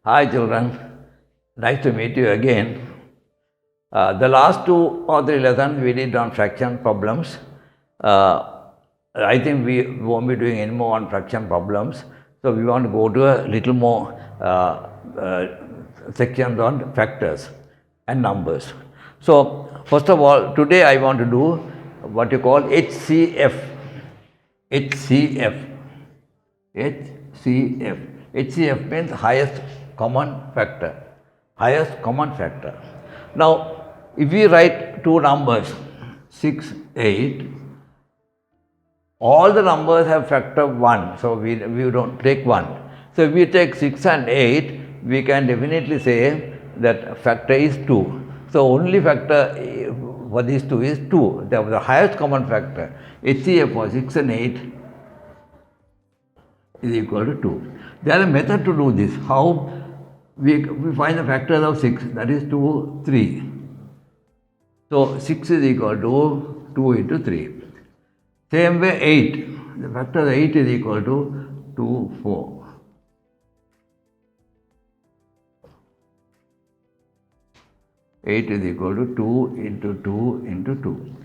Hi children, nice to meet you again. The last 2 or 3 lessons we did on fraction problems. I think we won't be doing any more on fraction problems. So we want to go to a little more sections on factors and numbers. So first of all, today I want to do what you call HCF. HCF. HCF. HCF means highest common factor. Highest common factor. Now, if we write two numbers, 6, 8, all the numbers have factor 1, so we don't take 1. So, if we take 6 and 8, we can definitely say that factor is 2. So, only factor for these two is 2, the highest common factor. HCF for 6 and 8 is equal to 2. There is a method to do this. How we find the factors of 6, that is 2, 3. So 6 is equal to 2 into 3. Same way 8, the factor of 8 is equal to 2, 4. Eight is equal to 2 into 2 into 2.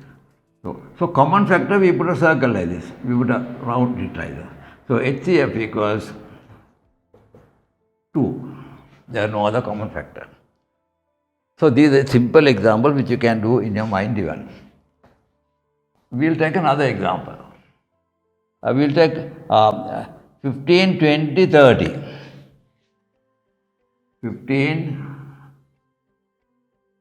So common factor we put a circle like this, we put a round it like that. So HCF equals 2. There are no other common factor. So this is a simple example which you can do in your mind even. We will take another example. We will take 15, 20, 30. 15,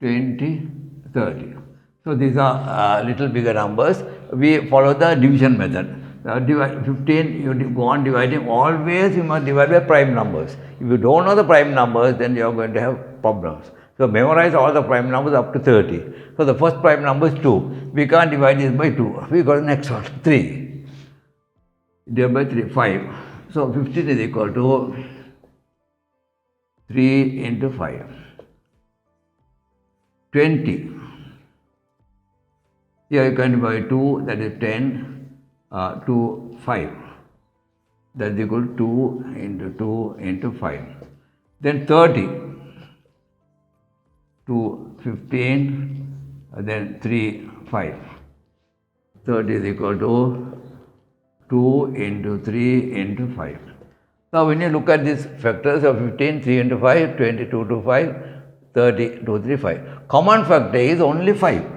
20, 30. So these are little bigger numbers. We follow the division method. 15, you go on dividing, always you must divide by prime numbers. If you don't know the prime numbers, then you are going to have problems. So memorize all the prime numbers up to 30. So the first prime number is 2. We can't divide this by 2. We got the next one, 3. Divide by 3, 5. So 15 is equal to 3 into 5. 20. Here you can divide 2, that is 10. To 5, that is equal to 2 into 2 into 5. Then 30 to 15, then 3, 5. 30 is equal to 2 into 3 into 5. Now when you look at these factors of 15, 3 into 5, 22 to 5, 30, 2, 3, 5. Common factor is only 5.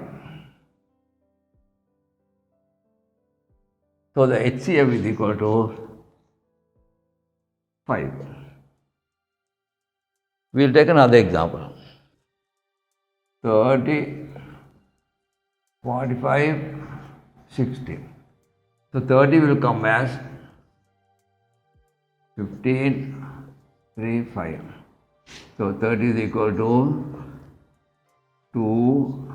So the HCF is equal to 5. We will take another example. 30, 45, 60. So 30 will come as 15, 3, 5. So 30 is equal to 2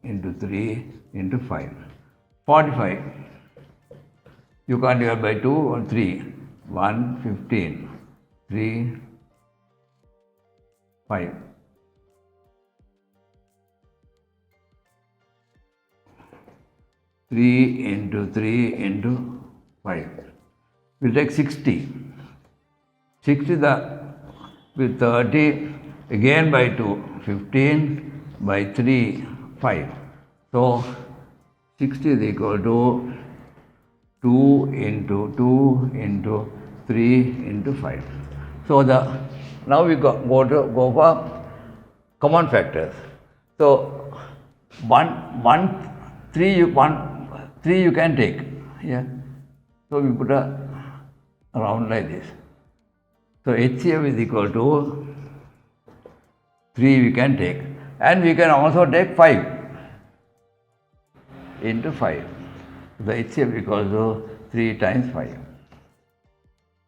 into 3 into 5. 45. You can't divide by 2 or 3. 1, 15, 3, 5. 3 into 3 into 5. We'll take 60. 60 with 30 again by 2. 15 by 3, 5. So 60 is equal to 2 into 2 into 3 into 5. So now we go for common factors. So 3 you can take. Yeah. So we put a round like this. So HCF is equal to 3 we can take, and we can also take 5 into 5. The HCF equals to 3 times 5.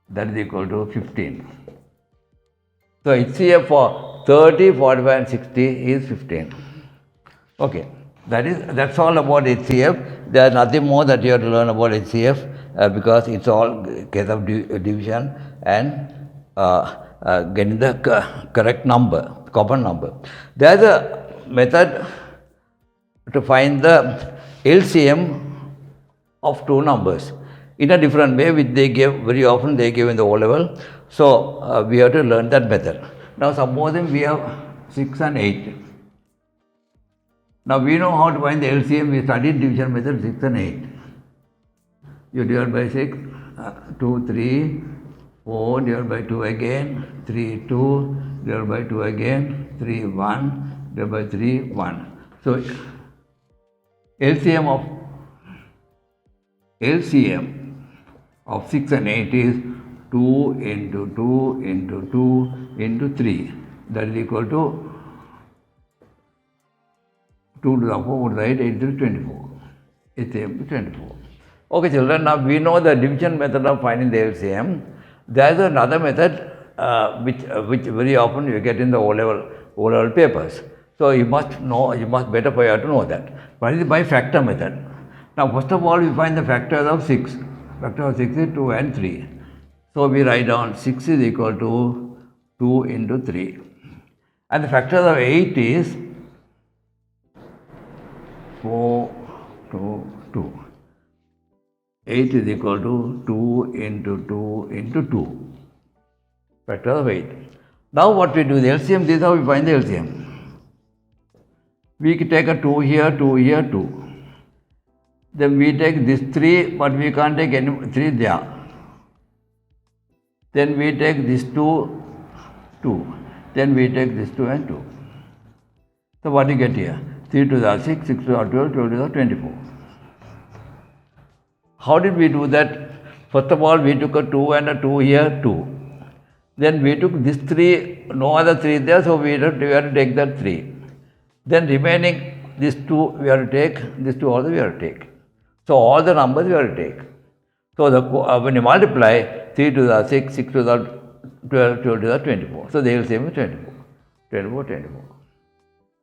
That is equal to 15. So HCF for 30, 45 and 60 is 15. Okay, that's all about HCF. There is nothing more that you have to learn about HCF because it's all case of division and getting the correct number, common number. There is a method to find the LCM of two numbers in a different way, which they give very often, they give in the O level. So we have to learn that method. Now supposing we have 6 and 8. Now we know how to find the LCM. We studied division method 6 and 8. You divide by 6, 2, 3, 4, divide by 2 again, 3, 2, divide by 2 again, 3, 1, divide by 3, 1. So LCM of 6 and 8 is 2 into 2 into 2 into 3. That is equal to 2 to the 4, 4 to the 8, 8 to the 24. LCM is 24. Okay, children, now we know the division method of finding the LCM. There is another method which very often you get in the O-level papers. So you must know, better for you to know that. But it is by factor method. Now first of all, we find the factors of 6. Factor of 6 is 2 and 3. So we write down 6 is equal to 2 into 3. And the factors of 8 is 4 to 2. 8 is equal to 2 into 2 into 2. Factor of 8. Now what we do, the LCM, this is how we find the LCM. We take a 2 here, 2 here, 2. Then we take this 3, but we can't take any 3 there. Then we take this 2, 2. Then we take this 2 and 2. So what do you get here? 3 to the 6, 6 to the 12, 12 to the 24. How did we do that? First of all, we took a 2 and a 2 here, 2. Then we took this 3, no other 3 there, so we have to take that 3. Then remaining this 2 we have to take, this 2 also we have to take. So all the numbers we have to take. So when you multiply 3 to the 6, 6 to the 12, 12 to the 24. So they will say 24. 24, 24.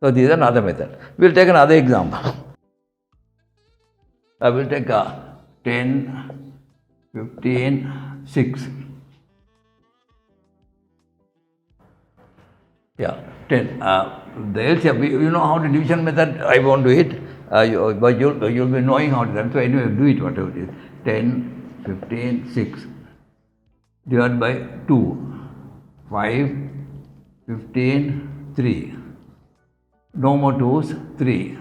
So this is another method. We will take another example. I will take 10, 15, 6. Yeah, 10. The LCM, you know how the division method, I won't do it, but you'll be knowing how to do it. So anyway, do it whatever it is. 10, 15, 6. Divided by 2. 5, 15, 3. No more 2's, 3.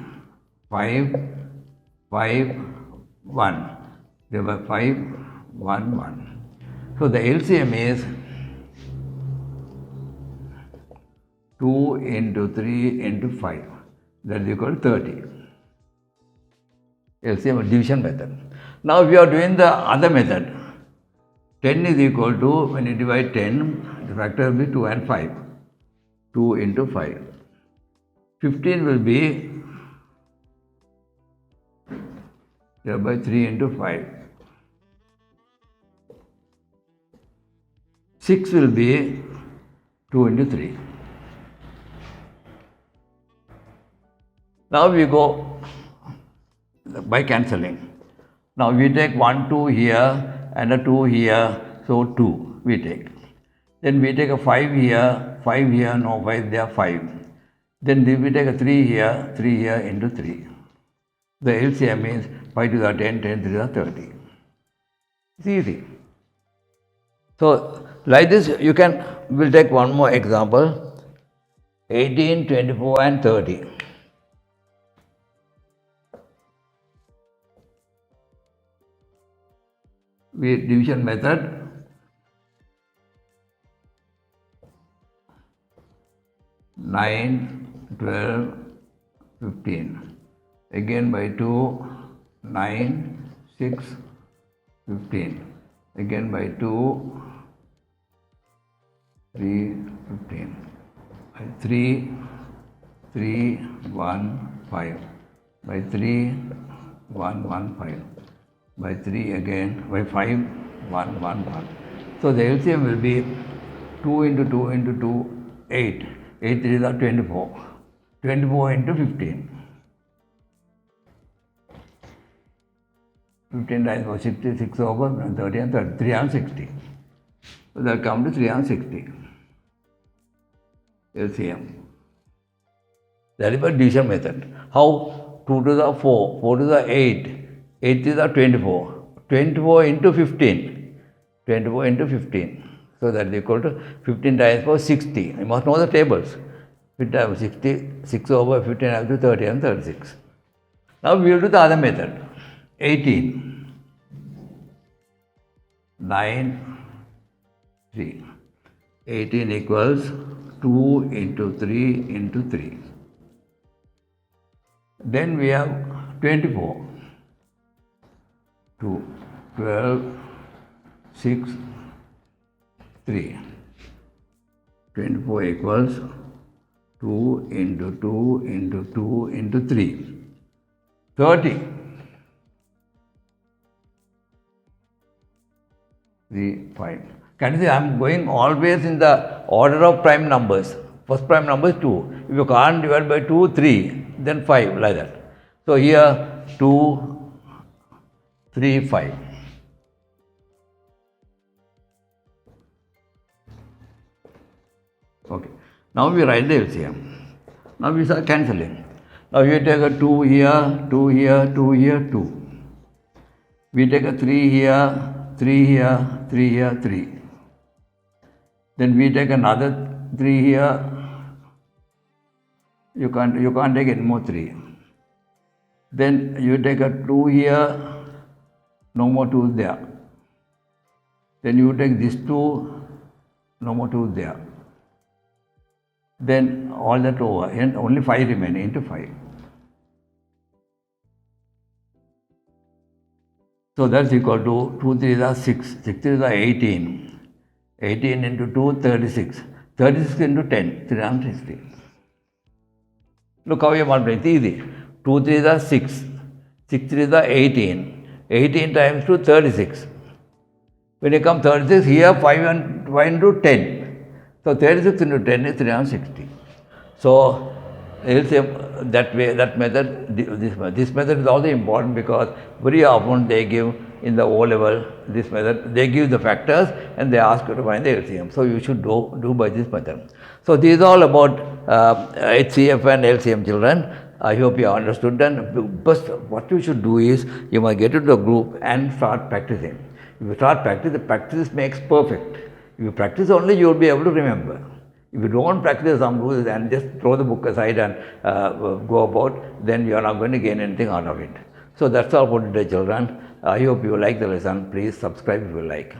5, 5, 1. Divided by 5, 1, 1. So the LCM is 2 into 3 into 5. That is equal to 30. LCM division method. Now we are doing the other method. 10 is equal to, when you divide 10, the factor will be 2 and 5. 2 into 5. 15 will be divided by 3 into 5. 6 will be 2 into 3. Now we go by cancelling. Now we take 1, 2 here and a 2 here, so 2 we take. Then we take a 5 here, no 5 there, 5. Then we take a 3 here into 3. The LCM means 5 to the 10, 10 to the 30. It's easy. So like this we'll take one more example. 18, 24 and 30. With division method, 9, 12, 15. Again by 2, 9, 6, 15. Again by 2, 3, 15. By 3, 3, 1, 5. By 3, 1, 1, 5. By 3 again, by 5, 1, 1, 1. So the LCM will be 2 into 2 into 2, 8. 8 3 is 24. 24 into 15. 15 times 4, 66 over 30 and 30, 360. So that comes to 360. LCM. That is by division method. How? 2 to the 4, 4 to the 8. 8 is 24. 24 into 15. 24 into 15. So that is equal to 15 times 4, 60. You must know the tables. 15 times 60, 6 over 15 times 30 and 36. Now we will do the other method. 18, 9, 3. 18 equals 2 into 3 into 3. Then we have 24. 2, 12, 6, 3. 24 equals 2 into 2 into 2 into 3. 30. 3, 5. Can you see I am going always in the order of prime numbers. First prime number is 2. If you can't divide by 2, 3, then 5, like that. So here 2, 3, 5. Okay. Now we write the LCM. Now we start cancelling. Now we take a 2 here, 2 here, 2 here, 2. We take a 3 here, 3 here, 3 here, 3. Then we take another 3 here. You can't take any more 3. Then you take a 2 here, no more 2 there. Then you take this 2, no more 2 there. Then all that over, and only 5 remaining into 5. So that's equal to 2 3s are 6, 6 3s are 18. 18 into 2, 36. 36 into 10, 360. Look how you multiply, it's easy. 2 3s are 6, 6 3s are 18. 18 times 2, 36. When you come 36, here 5 into 10. So 36 into 10 is 360. So LCM, that way, that method, this method is also important because very often they give in the O level this method, they give the factors and they ask you to find the LCM. So you should do by this method. So this is all about HCF and LCM, children. I hope you understood. And first, what you should do is you must get into a group and start practicing. If you start practicing, practice makes perfect. If you practice only, you will be able to remember. If you don't practice some rules and just throw the book aside and go about, then you are not going to gain anything out of it. So that's all for today, children. I hope you like the lesson. Please subscribe if you like.